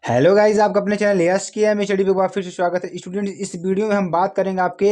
Hello guys, आपका अपने channel यश की है मैं स्टडी बुक फिर से स्वागत है। स्टूडेंट, इस वीडियो में हम बात करेंगे आपके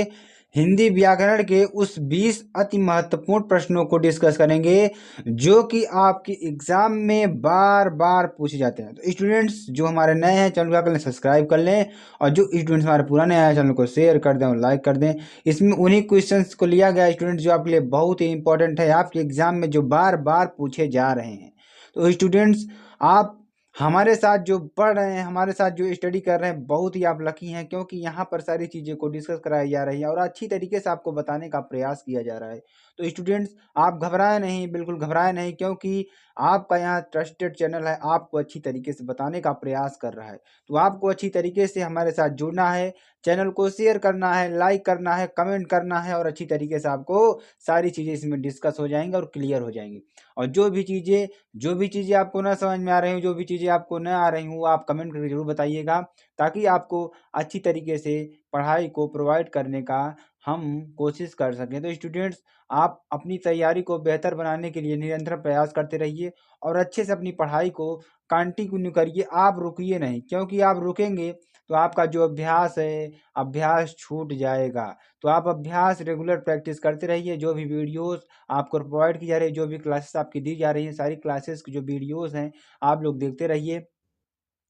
हिंदी व्याकरण के उस 20 अति महत्वपूर्ण प्रश्नों को डिस्कस करेंगे जो कि आपके एग्जाम में बार बार पूछे जाते हैं। तो स्टूडेंट्स जो हमारे नए हैं चैनल को क्या कर लें, सब्सक्राइब कर लें, और जो स्टूडेंट्स हमारे पुराने हैं चैनल को शेयर कर दें और लाइक कर दें। इसमें उन्हीं क्वेश्चंस को लिया गया स्टूडेंट जो आपके लिए बहुत ही इंपॉर्टेंट है, आपके एग्जाम में जो बार बार पूछे जा रहे हैं। तो स्टूडेंट्स, आप हमारे साथ जो पढ़ रहे हैं, हमारे साथ जो स्टडी कर रहे हैं, बहुत ही आप लकी हैं, क्योंकि यहाँ पर सारी चीज़ें को डिस्कस कराई जा रही है और अच्छी तरीके से आपको बताने का प्रयास किया जा रहा है। तो स्टूडेंट्स, आप घबराएं नहीं, बिल्कुल घबराएं नहीं, क्योंकि आपका यहाँ ट्रस्टेड चैनल है, आपको अच्छी तरीके से बताने का प्रयास कर रहा है। तो आपको अच्छी तरीके से हमारे साथ जुड़ना है, चैनल को शेयर करना है, लाइक करना है, कमेंट करना है, और अच्छी तरीके से आपको सारी चीज़ें इसमें डिस्कस हो जाएंगी और क्लियर हो जाएंगी। और जो भी चीज़ें आपको ना समझ में आ रही हो, जो भी चीज़ें आपको न आ रही हो, आप कमेंट करके ज़रूर बताइएगा, ताकि आपको अच्छी तरीके से पढ़ाई को प्रोवाइड करने का हम कोशिश कर सकें। तो स्टूडेंट्स, आप अपनी तैयारी को बेहतर बनाने के लिए निरंतर प्रयास करते रहिए और अच्छे से अपनी पढ़ाई को कंटिन्यू करिए। आप रुकिए नहीं, क्योंकि आप रुकेंगे तो आपका जो अभ्यास है, अभ्यास छूट जाएगा। तो आप अभ्यास रेगुलर प्रैक्टिस करते रहिए। जो भी वीडियोस आपको प्रोवाइड की जा रही है, जो भी क्लासेस आपकी दी जा रही हैं, सारी क्लासेस की जो वीडियोस हैं आप लोग देखते रहिए,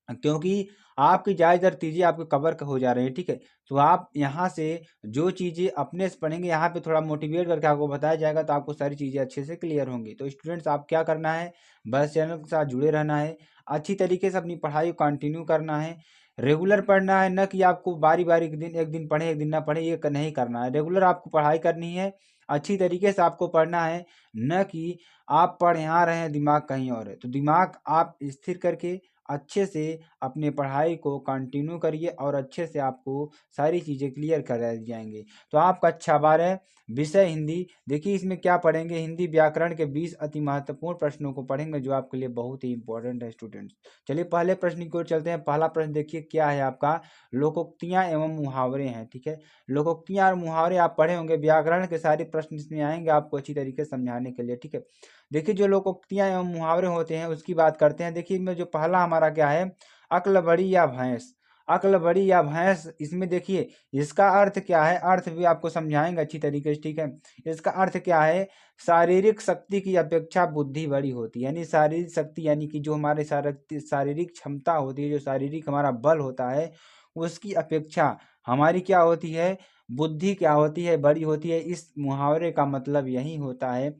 क्योंकि आपकी ज़्यादातर चीज़ें आपको कवर हो जा रही हैं। ठीक है, तो आप यहाँ से जो चीज़ें अपने से पढ़ेंगे, यहाँ पे थोड़ा मोटिवेट करके आपको बताया जाएगा, तो आपको सारी चीज़ें अच्छे से क्लियर होंगी। तो स्टूडेंट्स, आप क्या करना है, बस चैनल के साथ जुड़े रहना है, अच्छी तरीके से अपनी पढ़ाई को कंटिन्यू करना है, रेगुलर पढ़ना है, न कि आपको बारी बारी एक दिन पढ़े एक दिन ना पढ़े, ये नहीं करना है। रेगुलर आपको पढ़ाई करनी है, अच्छी तरीके से आपको पढ़ना है, न कि आप पढ़ यहाँ रहे हैं दिमाग कहीं और है। तो दिमाग आप स्थिर करके अच्छे से अपने पढ़ाई को कंटिन्यू करिए और अच्छे से आपको सारी चीज़ें क्लियर कर जाएंगे। तो आपका कक्षा 12 विषय हिंदी, देखिए इसमें क्या पढ़ेंगे, हिंदी व्याकरण के 20 अति महत्वपूर्ण प्रश्नों को पढ़ेंगे जो आपके लिए बहुत ही इंपॉर्टेंट है स्टूडेंट्स। चलिए पहले प्रश्न की ओर चलते हैं। पहला प्रश्न देखिए क्या है आपका, लोकोक्तियाँ एवं मुहावरे हैं। ठीक है, लोकोक्तियाँ और मुहावरे आप पढ़े होंगे, व्याकरण के सारे प्रश्न इसमें आएंगे आपको अच्छी तरीके से समझाने के लिए। ठीक है, देखिए जो लोकोक्तियाँ एवं मुहावरे होते हैं उसकी बात करते हैं। देखिए इनमें जो पहला हमारा क्या है, अक्ल बड़ी या भैंस। अक्ल बड़ी या भैंस, इसमें देखिए इसका अर्थ क्या है, अर्थ भी आपको समझाएंगे अच्छी तरीके से। ठीक है, इसका अर्थ क्या है, शारीरिक शक्ति की अपेक्षा बुद्धि बड़ी होती है। यानी शारीरिक शक्ति, यानी कि जो हमारे शारीरिक क्षमता होती है, जो शारीरिक हमारा बल होता है, उसकी अपेक्षा हमारी क्या होती है, बुद्धि क्या होती है, बड़ी होती है। इस मुहावरे का मतलब यही होता है।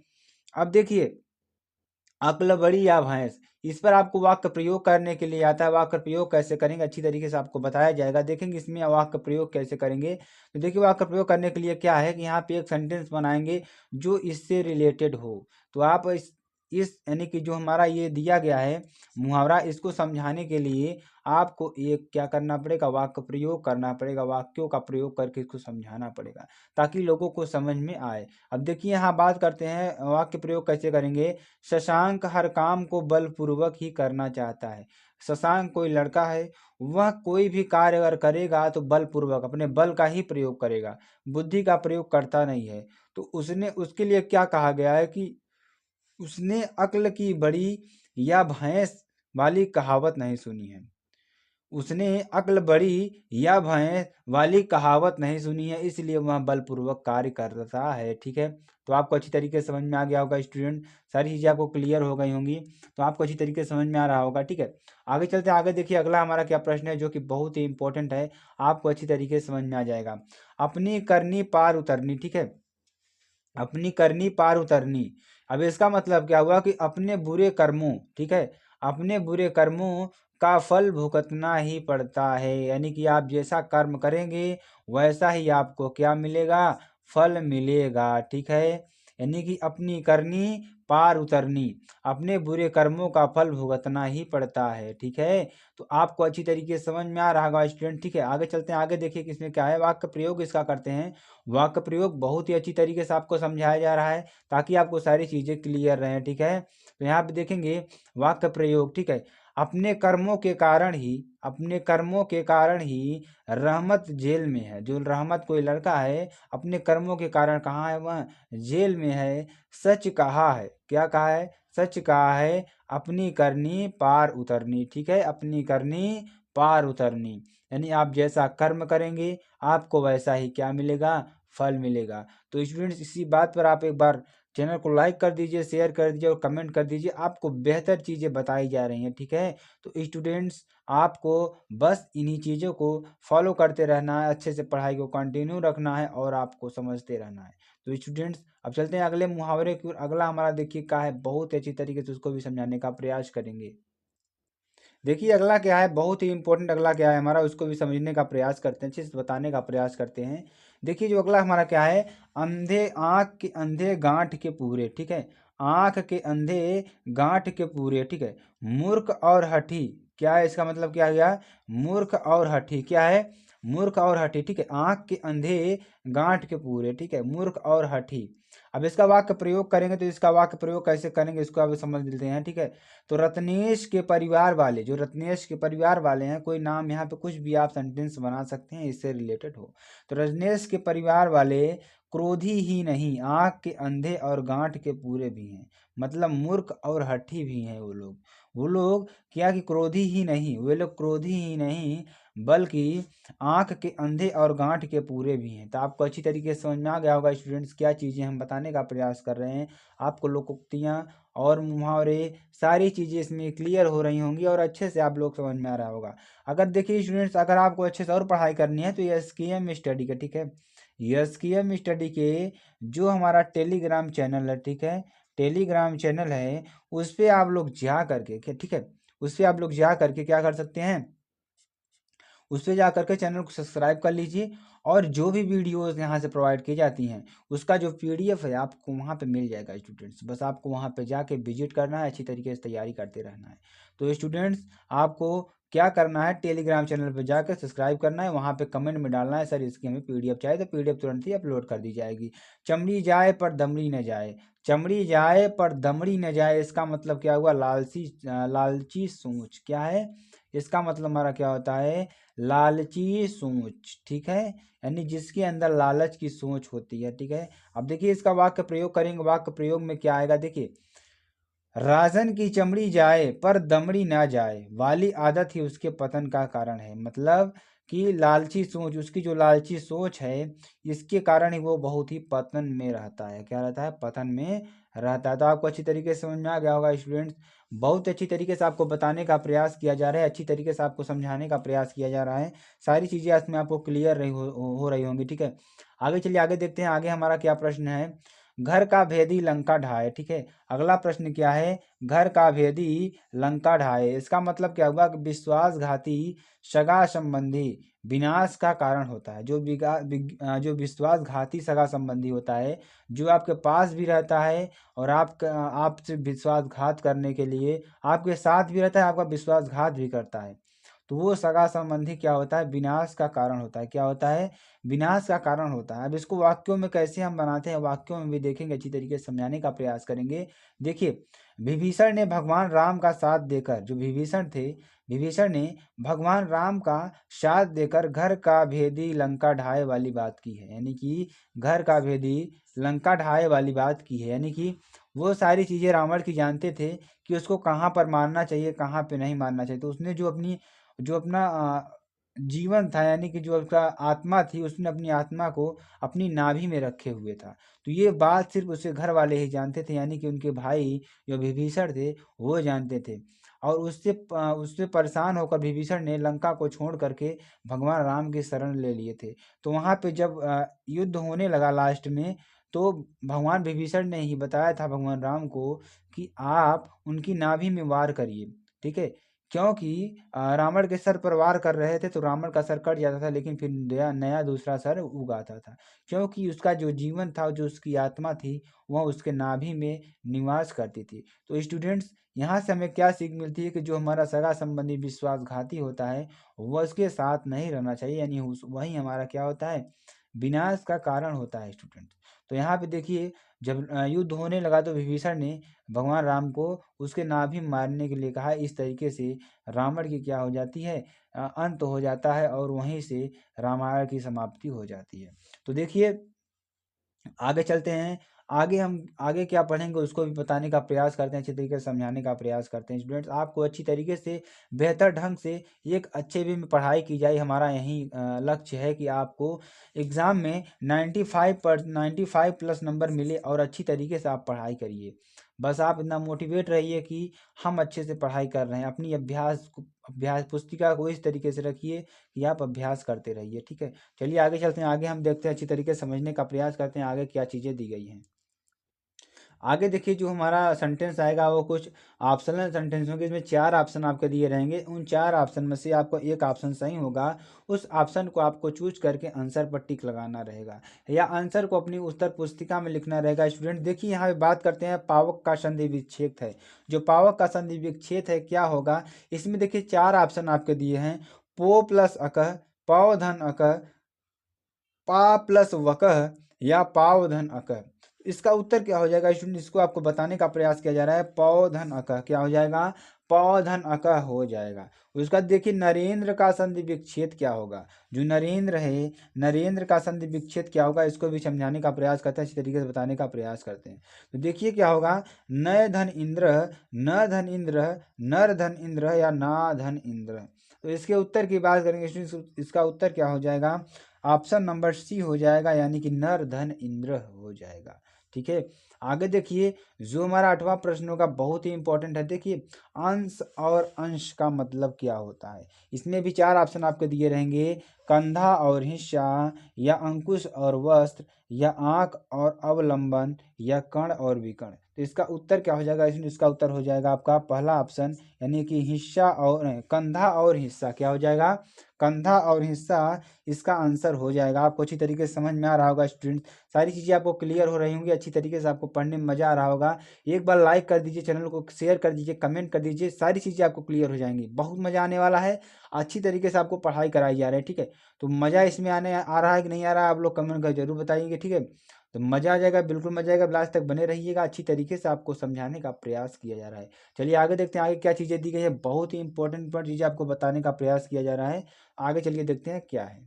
अब देखिए, अक्ल बड़ी या भैंस, इस पर आपको वाक्य प्रयोग करने के लिए आता है। वाक्य प्रयोग कैसे करेंगे अच्छी तरीके से आपको बताया जाएगा। देखेंगे इसमें वाक्य प्रयोग कैसे करेंगे। तो देखिए वाक्य प्रयोग करने के लिए क्या है कि यहाँ पे एक सेंटेंस बनाएंगे जो इससे रिलेटेड हो। तो आप इस यानी कि जो हमारा ये दिया गया है मुहावरा, इसको समझाने के लिए आपको एक क्या करना पड़ेगा, वाक्य प्रयोग करना पड़ेगा, वाक्यों का प्रयोग करके इसको समझाना पड़ेगा, ताकि लोगों को समझ में आए। अब देखिए यहाँ बात करते हैं वाक्य प्रयोग कैसे करेंगे। शशांक हर काम को बलपूर्वक ही करना चाहता है। शशांक कोई लड़का है, वह कोई भी कार्य अगर करेगा तो बलपूर्वक अपने बल का ही प्रयोग करेगा, बुद्धि का प्रयोग करता नहीं है। तो उसने उसके लिए क्या कहा गया है कि उसने अक्ल की बड़ी या भैंस वाली कहावत नहीं सुनी है। उसने अक्ल बड़ी या भैंस वाली कहावत नहीं सुनी है, इसलिए वह बलपूर्वक कार्य करता है। ठीक है, तो आपको अच्छी तरीके से समझ में आ गया होगा स्टूडेंट, सारी चीज़ें आपको क्लियर हो गई होंगी, तो आपको अच्छी तरीके से समझ में आ रहा होगा। ठीक है, आगे चलते हैं। आगे देखिए अगला हमारा क्या प्रश्न है जो कि बहुत ही इंपॉर्टेंट है, आपको अच्छी तरीके से समझ में आ जाएगा। अपनी करनी पार उतरनी। ठीक है, अपनी करनी पार उतरनी, अब इसका मतलब क्या हुआ कि अपने बुरे कर्मों, ठीक है, अपने बुरे कर्मों का फल भुगतना ही पड़ता है। यानी कि आप जैसा कर्म करेंगे वैसा ही आपको क्या मिलेगा, फल मिलेगा। ठीक है, यानी कि अपनी करनी पार उतरनी, अपने बुरे कर्मों का फल भुगतना ही पड़ता है। ठीक है, तो आपको अच्छी तरीके से समझ में आ रहा होगा स्टूडेंट। ठीक है, आगे चलते हैं। आगे देखिए किसमें क्या है, वाक्य प्रयोग इसका करते हैं। वाक्य प्रयोग बहुत ही अच्छी तरीके से आपको समझाया जा रहा है, ताकि आपको सारी चीज़ें क्लियर रहें। ठीक है, तो यहाँ पे देखेंगे वाक्य प्रयोग। ठीक है, अपने कर्मों के कारण ही, अपने कर्मों के कारण ही रहमत जेल में है। जो रहमत कोई लड़का है अपने कर्मों के कारण कहाँ है, वह जेल में है। सच कहा है, क्या कहा है, सच कहा है, अपनी करनी पार उतरनी। ठीक है, अपनी करनी पार उतरनी, यानी आप जैसा कर्म करेंगे आपको वैसा ही क्या मिलेगा, फल मिलेगा। तो स्टूडेंट्स इसी बात पर आप एक बार चैनल को लाइक कर दीजिए, शेयर कर दीजिए और कमेंट कर दीजिए। आपको बेहतर चीज़ें बताई जा रही हैं। ठीक है, तो स्टूडेंट्स आपको बस इन्हीं चीज़ों को फॉलो करते रहना है, अच्छे से पढ़ाई को कंटिन्यू रखना है और आपको समझते रहना है। तो स्टूडेंट्स अब चलते हैं अगले मुहावरे की ओर। अगला हमारा देखिए क्या है, बहुत अच्छी तरीके से उसको भी समझाने का प्रयास करेंगे। देखिए अगला क्या है, बहुत ही इंपॉर्टेंट अगला क्या है हमारा, उसको भी समझने का प्रयास करते हैं, अच्छे से बताने का प्रयास करते हैं। देखिए जो अगला हमारा क्या है, अंधे आँख के अंधे गांठ के पूरे। ठीक है, आँख के अंधे गांठ के पूरे। ठीक है, मूर्ख और हठी, क्या है इसका मतलब, क्या गया, मूर्ख और हठी, क्या है, मूर्ख और हठी। ठीक है, आँख के अंधे गांठ के पूरे। ठीक है, मूर्ख और हठी। अब इसका वाक्य प्रयोग करेंगे, तो इसका वाक्य प्रयोग कैसे करेंगे इसको आप समझ लेते हैं। ठीक है, तो रत्नेश के परिवार वाले, जो रत्नेश के परिवार वाले हैं, कोई नाम यहाँ पे कुछ भी आप सेंटेंस बना सकते हैं इससे रिलेटेड हो। तो रत्नेश के परिवार वाले क्रोधी ही नहीं, आंख के अंधे और गांठ के पूरे भी हैं। मतलब मूर्ख और हठी भी हैं वो लोग क्या कि क्रोधी ही नहीं, वे लोग क्रोधी ही नहीं बल्कि आंख के अंधे और गांठ के पूरे भी हैं। तो आपको अच्छी तरीके से समझ में आ गया होगा स्टूडेंट्स क्या चीज़ें हम बताने का प्रयास कर रहे हैं। आपको लोकोक्तियाँ और मुहावरे सारी चीज़ें इसमें क्लियर हो रही होंगी और अच्छे से आप लोग समझ में आ रहा होगा। अगर देखिए स्टूडेंट्स, अगर आपको अच्छे से और पढ़ाई करनी है तो एस के एम स्टडी का, ठीक है, एस के एम स्टडी के जो हमारा टेलीग्राम चैनल है, ठीक है, टेलीग्राम चैनल है, उस पर आप लोग जा करके, ठीक है, उस पर आप लोग जा करके क्या कर सकते हैं, उस पर जा करके चैनल को सब्सक्राइब कर लीजिए और जो भी वीडियोस यहाँ से प्रोवाइड की जाती हैं उसका जो पीडीएफ है आपको वहाँ पे मिल जाएगा स्टूडेंट्स। बस आपको वहाँ पे जाके विजिट करना है, अच्छी तरीके से तैयारी करते रहना है। तो स्टूडेंट्स आपको क्या करना है, टेलीग्राम चैनल पर जाकर सब्सक्राइब करना है, वहाँ पे कमेंट में डालना है सर इसकी हमें पीडीएफ चाहिए, तो पीडीएफ तुरंत ही अपलोड कर दी जाएगी। चमड़ी जाए पर दमड़ी न जाए, चमड़ी जाए पर दमड़ी न जाए, इसका मतलब क्या हुआ, लालची सोच, क्या है इसका मतलब हमारा क्या होता है, लालची सोच। ठीक है, यानी जिसके अंदर लालच की सोच होती है। ठीक है, अब देखिए इसका वाक्य प्रयोग करेंगे, वाक्य प्रयोग में क्या आएगा, देखिए, राजन की चमड़ी जाए पर दमड़ी ना जाए वाली आदत ही उसके पतन का कारण है। मतलब कि लालची सोच, उसकी जो लालची सोच है इसके कारण ही वो बहुत ही पतन में रहता है। क्या रहता है, पतन में रहता है। तो आपको अच्छी तरीके से समझ में आ गया होगा स्टूडेंट्स। बहुत अच्छी तरीके से आपको बताने का प्रयास किया जा रहा है, अच्छी तरीके से आपको समझाने का प्रयास किया जा रहा है। सारी चीज़ें इसमें आपको क्लियर हो रही होंगी। ठीक है, आगे चलिए, आगे देखते हैं आगे हमारा क्या प्रश्न है। घर का भेदी लंका ढाए। ठीक है, अगला प्रश्न क्या है, घर का भेदी लंका ढाए, इसका मतलब क्या हुआ कि विश्वासघाती सगा संबंधी विनाश का कारण होता है। जो विश्वासघाती सगा संबंधी होता है, जो आपके पास भी रहता है और आपसे विश्वासघात करने के लिए आपके साथ भी रहता है, आपका विश्वासघात भी करता है, तो वो सगा संबंधी क्या होता है, विनाश का कारण होता है। क्या होता है, विनाश का कारण होता है। अब इसको वाक्यों में कैसे हम बनाते हैं, वाक्यों में भी देखेंगे, अच्छी तरीके से समझाने का प्रयास करेंगे। देखिए, विभीषण ने भगवान राम का साथ देकर, जो विभीषण थे, विभीषण ने भगवान राम का साथ देकर घर का भेदी लंका ढाए वाली बात की है। यानी कि घर का भेदी लंका ढाए वाली बात की है, यानी कि वो सारी चीज़ें रावण की जानते थे कि उसको कहाँ पर मारना चाहिए, कहाँ पे नहीं मारना चाहिए। तो उसने जो अपना जीवन था, यानी कि जो उसका आत्मा थी, उसने अपनी आत्मा को अपनी नाभि में रखे हुए था। तो ये बात सिर्फ उसके घर वाले ही जानते थे, यानी कि उनके भाई जो विभीषण थे वो जानते थे। और उससे परेशान होकर विभीषण ने लंका को छोड़ करके भगवान राम की शरण ले लिए थे। तो वहाँ पे जब युद्ध होने लगा लास्ट में, तो भगवान विभीषण ने ही बताया था भगवान राम को कि आप उनकी नाभि में वार करिए। ठीक है, क्योंकि रावण के सर पर वार कर रहे थे तो रावण का सर कट जाता था, लेकिन फिर नया नया दूसरा सर उगाता था, क्योंकि उसका जो जीवन था, जो उसकी आत्मा थी, वह उसके नाभि में निवास करती थी। तो स्टूडेंट्स, यहाँ से हमें क्या सीख मिलती है कि जो हमारा सगा संबंधी विश्वासघाती होता है वह उसके साथ नहीं रहना चाहिए, यानी वही हमारा क्या होता है, विनाश का कारण होता है स्टूडेंट्स। तो यहाँ पे देखिए, जब युद्ध होने लगा तो विभीषण ने भगवान राम को उसके नाभि मारने के लिए कहा। इस तरीके से रावण की क्या हो जाती है, अंत हो जाता है और वहीं से रामायण की समाप्ति हो जाती है। तो देखिए आगे चलते हैं। आगे हम आगे क्या पढ़ेंगे उसको भी बताने का प्रयास करते हैं, अच्छी तरीके से समझाने का प्रयास करते हैं। स्टूडेंट्स आपको अच्छी तरीके से बेहतर ढंग से एक अच्छे वे में पढ़ाई की जाए, हमारा यही लक्ष्य है कि आपको एग्ज़ाम में 95 प्लस नंबर मिले और अच्छी तरीके से आप पढ़ाई करिए। बस आप इतना मोटिवेट रहिए कि हम अच्छे से पढ़ाई कर रहे हैं। अपनी अभ्यास पुस्तिका को इस तरीके से रखिए कि आप अभ्यास करते रहिए, ठीक है। चलिए आगे चलते हैं, आगे हम देखते हैं, अच्छी तरीके से समझने का प्रयास करते हैं आगे क्या चीज़ें दी गई हैं। आगे देखिए जो हमारा सेंटेंस आएगा वो कुछ ऑप्शनल सेंटेंस होंगे। इसमें 4 ऑप्शन आपके दिए रहेंगे। उन 4 ऑप्शन में से आपको एक ऑप्शन सही होगा, उस ऑप्शन को आपको चूज करके आंसर पर टिक लगाना रहेगा या आंसर को अपनी उत्तर पुस्तिका में लिखना रहेगा। स्टूडेंट देखिए यहाँ पे बात करते हैं पावक का संधि विच्छेद है। जो पावक का संधि विच्छेद है क्या होगा, इसमें देखिए 4 ऑप्शन आपके दिए हैं। पो प्लस अकह, पौ धन अकह, पा प्लस वकह या पाव धन अकह। इसका उत्तर क्या हो जाएगा स्टूडेंट, इसको आपको बताने का प्रयास किया जा रहा है। पौ धन अकह क्या हो जाएगा, पौ धन अकह हो जाएगा। उसका देखिए नरेंद्र का संधि विच्छेद क्या होगा, जो नरेंद्र है नरेंद्र का संधि विच्छेद क्या होगा, इसको भी समझाने का प्रयास करते हैं, अच्छी तरीके से बताने का प्रयास करते हैं। तो देखिए क्या होगा, नय धन इंद्र, न धन इंद्र, नर धन इंद्र या ना धन इंद्र। तो इसके उत्तर की बात करेंगे स्टूडेंट, इसका उत्तर क्या हो जाएगा, ऑप्शन नंबर सी हो जाएगा, यानी कि नर धन इंद्र हो जाएगा, ठीक है। आगे देखिए जो हमारा 8वां प्रश्न होगा बहुत ही इंपॉर्टेंट है। देखिए अंश और अंश का मतलब क्या होता है, इसमें भी 4 ऑप्शन आपके दिए रहेंगे। कंधा और हिस्सा, या अंकुश और वस्त्र, या आंख और अवलंबन, या कण और विकर्ण। तो इसका उत्तर क्या हो जाएगा, इसका उत्तर हो जाएगा आपका पहला ऑप्शन, यानी कि हिस्सा और कंधा और हिस्सा क्या हो जाएगा, कंधा और हिस्सा इसका आंसर हो जाएगा। आपको अच्छी तरीके से समझ में आ रहा होगा स्टूडेंट, सारी चीज़ें आपको क्लियर हो रही होंगी, अच्छी तरीके से आपको पढ़ने में मज़ा आ रहा होगा। एक बार लाइक कर दीजिए, चैनल को शेयर कर दीजिए, कमेंट कर दीजिए, सारी चीज़ें आपको क्लियर हो जाएंगी। बहुत मज़ा आने वाला है, अच्छी तरीके से आपको पढ़ाई कराई जा रही है, ठीक है। तो मज़ा इसमें आ रहा है कि नहीं आ रहा है, आप लोग कमेंट कर जरूर बताइएगा, ठीक है। तो मज़ा आ जाएगा, बिल्कुल मज़ा आएगा, लास्ट तक बने रहिएगा। अच्छी तरीके से आपको समझाने का प्रयास किया जा रहा है। चलिए आगे देखते हैं आगे क्या चीज़ें दी गई है, बहुत ही इंपॉर्टेंट चीज़ें आपको बताने का प्रयास किया जा रहा है। आगे चलिए देखते हैं क्या है।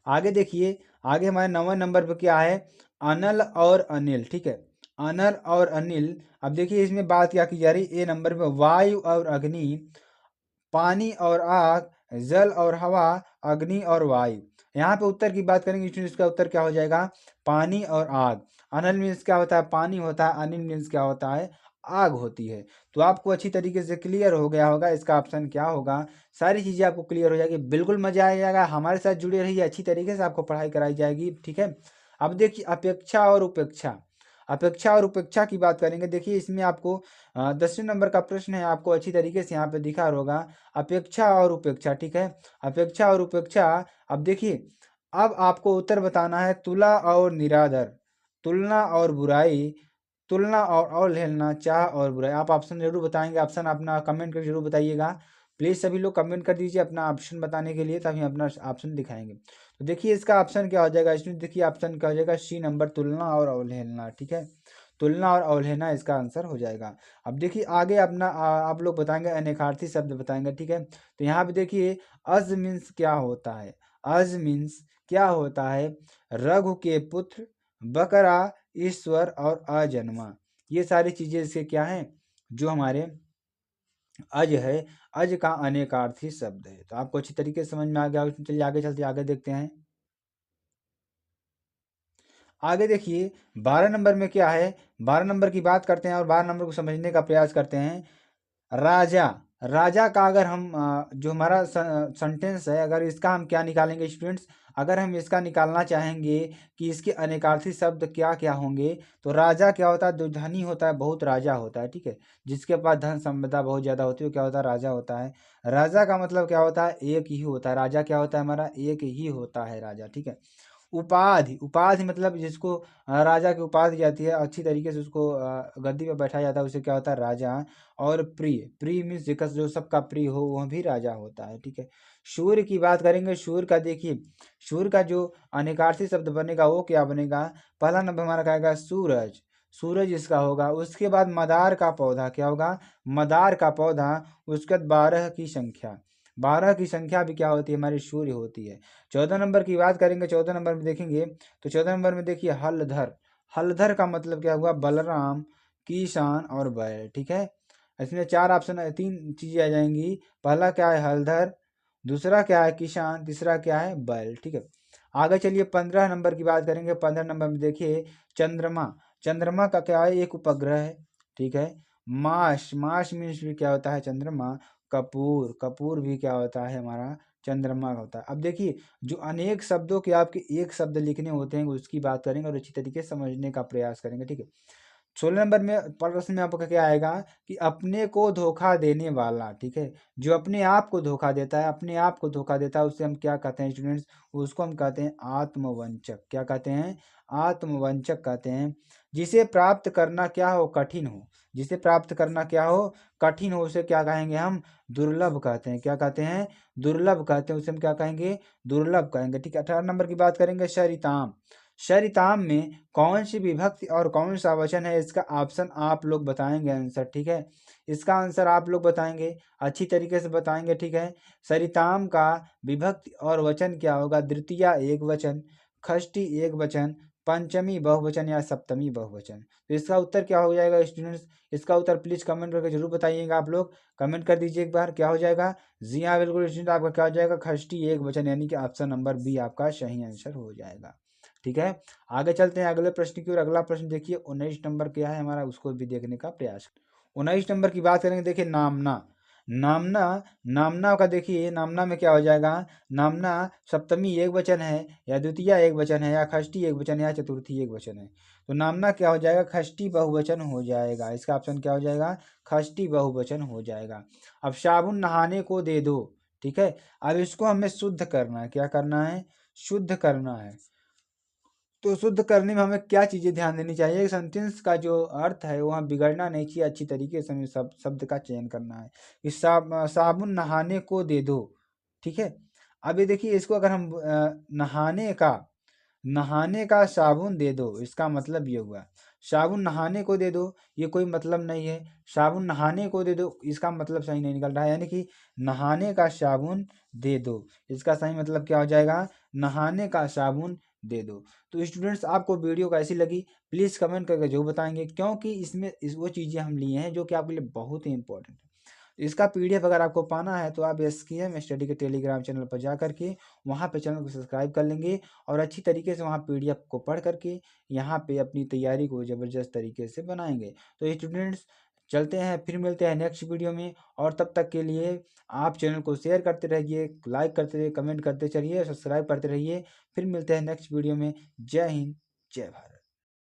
आगे देखिए आगे हमारे 9वें नंबर पर क्या है, अनल और अनिल, ठीक है। अनल और अनिल, अब देखिए इसमें बात क्या की जा रही है। ए नंबर पे वायु और अग्नि, पानी और आग, जल और हवा, अग्नि और वायु। यहाँ पे उत्तर की बात करेंगे स्टूडेंट, इसका उत्तर क्या हो जाएगा, पानी और आग। अनल मीन्स क्या होता है, पानी होता है, अनिल मीन्स क्या होता है, आग होती है। तो आपको अच्छी तरीके से क्लियर हो गया होगा इसका ऑप्शन क्या होगा, सारी चीज़ें आपको क्लियर हो जाएगी, बिल्कुल मजा आ जाएगा। हमारे साथ जुड़े रहिए, अच्छी तरीके से आपको पढ़ाई कराई जाएगी, ठीक है। अब देखिए अपेक्षा और उपेक्षा, अपेक्षा और उपेक्षा की बात करेंगे। देखिए इसमें आपको 10वें नंबर का प्रश्न है, आपको अच्छी तरीके से यहाँ पे दिखा होगा अपेक्षा और उपेक्षा, ठीक है। अपेक्षा और उपेक्षा, अब देखिए अब आपको उत्तर बताना है। तुला और निरादर, तुलना और बुराई, तुलना और अवहेलना, चाह और बुराई। आप ऑप्शन जरूर बताएंगे, ऑप्शन अपना कमेंट कर जरूर बताइएगा। प्लीज़ सभी लोग कमेंट कर दीजिए अपना ऑप्शन बताने के लिए, तभी अपना ऑप्शन दिखाएंगे। तो देखिए इसका ऑप्शन क्या हो जाएगा इसमें, देखिए ऑप्शन क्या हो जाएगा, सी नंबर, तुलना और अवहेलना, ठीक है। तुलना और अवहेलना इसका आंसर हो जाएगा। अब देखिए आगे अपना आप लोग बताएंगे अनेकार्थी शब्द बताएंगे, ठीक है। तो यहाँ पे देखिए अज मीन्स क्या होता है, अज मीन्स क्या होता है, रघु के पुत्र, बकरा, ईश्वर और अजन्मा। ये सारी चीजें इसके क्या हैं, जो हमारे अज है, अज का अनेकार्थी शब्द है। तो आपको अच्छी तरीके से समझ में आ गया। चलिए आगे चलते आगे देखते हैं। आगे देखिए 12 नंबर में क्या है, 12 नंबर की बात करते हैं और 12 नंबर को समझने का प्रयास करते हैं। राजा, राजा का अगर हम जो हमारा सेंटेंस है, अगर इसका हम क्या निकालेंगे स्टूडेंट्स, अगर हम इसका निकालना चाहेंगे कि इसके अनेकार्थी शब्द क्या क्या होंगे, तो राजा क्या होता है, जो धनी होता है, बहुत राजा होता है, ठीक है। जिसके पास धन संपदा बहुत ज़्यादा होती है वो क्या होता है, राजा होता है। राजा का मतलब क्या होता है, एक ही होता है। राजा क्या होता है हमारा, एक ही होता है राजा, ठीक है। उपाधि, उपाधि मतलब जिसको राजा की उपाधि जाती है, अच्छी तरीके से उसको गद्दी पे बैठाया जाता है, उसे क्या होता है, राजा। और प्रिय, प्रिय मीन्स जिसका जो सबका प्रिय हो वह भी राजा होता है, ठीक है। सूर्य की बात करेंगे, सूर्य का देखिए, सूर्य का जो अनिकार्सी शब्द बनेगा वो क्या बनेगा, पहला नंबर हमारा क्या आएगा, सूरज, सूरज इसका होगा। उसके बाद मदार का पौधा क्या होगा, मदार का पौधा। उसके बाद 12 की संख्या, 12 की संख्या भी क्या होती है, हमारी सूर्य होती है। 14 नंबर की बात करेंगे, 14 नंबर में देखेंगे तो 14 नंबर में देखिए हलधर, हलधर का मतलब क्या हुआ, बलराम, किसान और बैल, ठीक है। इसमें चार ऑप्शन, तीन चीजें आ जाएंगी। पहला क्या है, हलधर, दूसरा क्या है, किसान, तीसरा क्या है, बैल, ठीक है। आगे चलिए 15 नंबर की बात करेंगे। 15 नंबर में देखिए चंद्रमा, चंद्रमा का क्या है, एक उपग्रह है, ठीक है। मास, मास मीन्स भी क्या होता है, चंद्रमा। कपूर, कपूर भी क्या होता है, हमारा चंद्रमा का होता है। अब देखिए जो अनेक शब्दों के आपके एक शब्द लिखने होते हैं उसकी बात करेंगे और अच्छी तरीके से समझने का प्रयास करेंगे, ठीक है। 16 नंबर में प्रश्न में आपका क्या आएगा कि अपने को धोखा देने वाला, ठीक है। जो अपने आप को धोखा देता है, अपने आप को धोखा देता है, उसे हम क्या कहते हैं स्टूडेंट्स, उसको हम कहते हैं आत्मवंचक। क्या कहते हैं, आत्मवंचक कहते हैं। जिसे प्राप्त करना क्या हो, कठिन हो, जिसे प्राप्त करना क्या हो, कठिन हो, उसे क्या कहेंगे हम, दुर्लभ कहते हैं। क्या कहते हैं, दुर्लभ कहते हैं, उसे हम क्या कहेंगे, दुर्लभ कहेंगे, ठीक है। 18 नंबर की बात करेंगे, सरिताम, सरिताम में कौन सी विभक्ति और कौन सा वचन है, इसका ऑप्शन आप लोग बताएंगे आंसर, ठीक है। इसका आंसर आप लोग बताएंगे, अच्छी तरीके से बताएंगे, ठीक है। सरिताम का विभक्ति और वचन क्या होगा, द्वितीया एक वचन, षष्ठी एक वचन, पंचमी बहुवचन या सप्तमी बहुवचन। तो इसका उत्तर क्या हो जाएगा स्टूडेंट्स, इसका उत्तर प्लीज कमेंट करके जरूर बताइएगा। आप लोग कमेंट कर दीजिए एक बार, क्या हो जाएगा, जी हाँ बिल्कुल स्टूडेंट, आपका क्या हो जाएगा, षष्ठी एक वचन, यानी कि ऑप्शन नंबर बी आपका सही आंसर हो जाएगा, ठीक है। आगे चलते हैं अगले प्रश्न की ओर। अगला प्रश्न देखिए 19 नंबर क्या है हमारा, उसको भी देखने का प्रयास। 19 नंबर की बात करेंगे, देखिए नामना, नामना, नामना का देखिए, नामना में क्या हो जाएगा, नामना सप्तमी एक वचन है या द्वितीय एक वचन है या षष्ठी एक वचन या चतुर्थी एक वचन है। तो नामना क्या हो जाएगा, षष्ठी बहुवचन हो जाएगा। इसका ऑप्शन क्या हो जाएगा, षष्ठी बहुवचन हो जाएगा। अब साबुन नहाने को दे दो, ठीक है। अब इसको हमें शुद्ध करना है, क्या करना है, शुद्ध करना है। तो शुद्ध करने में हमें क्या चीजें ध्यान देनी चाहिए, सेंटेंस का जो अर्थ है वहाँ बिगड़ना नहीं चाहिए, अच्छी तरीके से हमें शब्द का चयन करना है। इस साबुन नहाने को दे दो, ठीक है। अब ये देखिए इसको अगर हम नहाने का साबुन दे दो, इसका मतलब ये हुआ, साबुन नहाने को दे दो, ये कोई मतलब नहीं है। साबुन नहाने को दे दो, इसका मतलब सही नहीं निकल रहा है, यानी कि नहाने का साबुन दे दो, इसका सही मतलब क्या हो जाएगा, नहाने का साबुन दे दो। तो स्टूडेंट्स आपको वीडियो कैसी लगी प्लीज़ कमेंट करके जो बताएंगे, क्योंकि इसमें वो चीज़ें हम लिए हैं जो कि आपके लिए बहुत ही इंपॉर्टेंट है। इसका पीडीएफ अगर आपको पाना है तो आप SKM स्टडी के टेलीग्राम चैनल पर जा करके वहाँ पे चैनल को सब्सक्राइब कर लेंगे और अच्छी तरीके से वहाँ पीडीएफ को पढ़ करके यहाँ पे अपनी तैयारी को ज़बरदस्त तरीके से बनाएंगे। तो स्टूडेंट्स चलते हैं, फिर मिलते हैं नेक्स्ट वीडियो में, और तब तक के लिए आप चैनल को शेयर करते रहिए, लाइक करते रहिए, कमेंट करते चलिए, सब्सक्राइब करते रहिए। फिर मिलते हैं नेक्स्ट वीडियो में। जय हिंद, जय भारत।